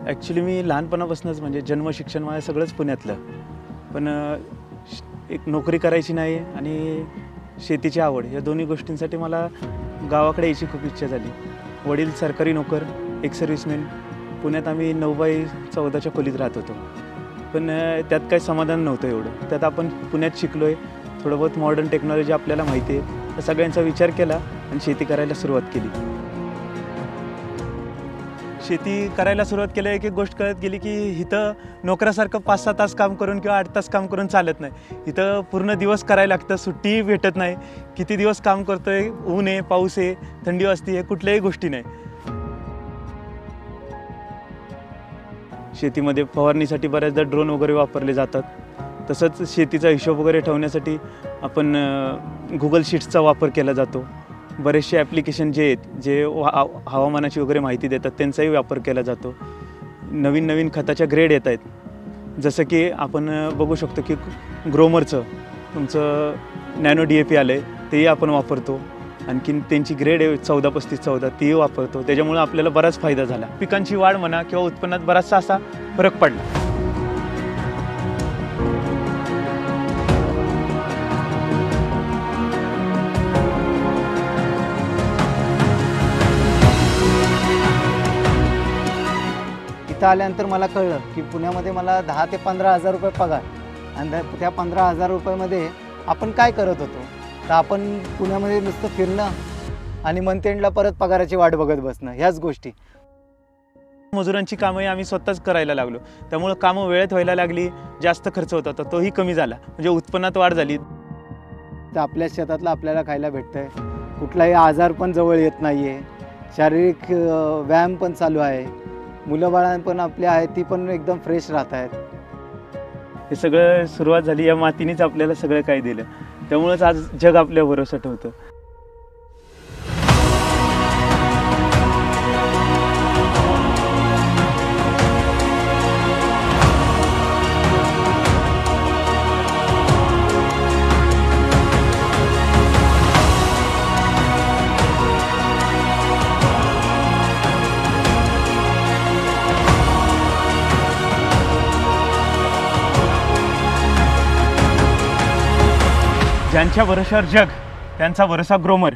Actually मी लहानपणापासूनच म्हणजे जन्म शिक्षण माझं सगळंच पुण्यातलं, पण एक नोकरी करायची नाही आणि शेतीची आवड या दोन्ही गोष्टींसाठी मला गावाकडे यायची खूप इच्छा झाली. वडील सरकारी नोकर, एक सर्व्हिसमॅन. पुण्यात आम्ही 9x14च्या खोलीत राहत होतो, पण त्यात काही समाधान नव्हतं एवढं. त्यात आपण पुण्यात शिकलो आहे, थोडं बहुत मॉडर्न टेक्नॉलॉजी आपल्याला माहिती आहे, तर सगळ्यांचा विचार केला आणि शेती करायला सुरुवात केली. शेती करायला सुरुवात केली, एक एक गोष्ट कळत गेली की इथं नोकरासारखं 5-6 तास काम करून किंवा 8 तास काम करून चालत नाही. इथं पूर्ण दिवस करायला लागतं, सुट्टीही भेटत नाही. किती दिवस काम करतोय, ऊन आहे, पाऊस आहे, थंडी वाजते, हे कुठल्याही गोष्टी नाही. शेतीमध्ये फवारणीसाठी बऱ्याचदा ड्रोन वगैरे वापरले जातात. तसंच शेतीचा हिशोब वगैरे ठेवण्यासाठी आपण गुगल शीट्सचा वापर केला जातो. बरेचसे ॲप्लिकेशन जे आहेत, जे हवामानाची वगैरे माहिती देतात, त्यांचाही वापर केला जातो. नवीन नवीन खताच्या ग्रेड येत आहेत, जसं की आपण बघू शकतो की ग्रोमरचं तुमचं नॅनो DAP आलं आहे, तेही आपण वापरतो. आणखीन त्यांची ग्रेड आहे 14-35-14, तीही वापरतो. त्याच्यामुळं आपल्याला बराच फायदा झाला. पिकांची वाढ म्हणा किंवा उत्पन्नात बराचसा असा फरक पडला. इथं आल्यानंतर मला कळलं की पुण्यामध्ये मला 10 ते 15 हजार रुपये पगार, आणि त्या 15 हजार रुपयामध्ये आपण काय करत होतो, तर आपण पुण्यामध्ये नुसतं फिरणं आणि मंथ एंडला परत पगाराची वाट बघत बसणं, ह्याच गोष्टी. मजुरांची कामंही आम्ही स्वतःच करायला लागलो, त्यामुळं कामं वेळेत व्हायला लागली, जास्त खर्च होता तर तोही कमी झाला, म्हणजे उत्पन्नात वाढ झाली. तर आपल्या शेतातलं आपल्याला खायला भेटतं आहे, कुठलाही आजार पण जवळ येत नाही आहे, शारीरिक व्यायाम पण चालू आहे, मुलं बाळां पण आपली आहेत ती पण एकदम फ्रेश राहत आहेत. हे सगळं सुरुवात झाली या मातीनेच आपल्याला सगळं काही दिलं, त्यामुळंच आज जग आपल्या भरोसा ठेवतं. ज्यांच्या भरोशावर जग, त्यांचा भरोसा ग्रोमर.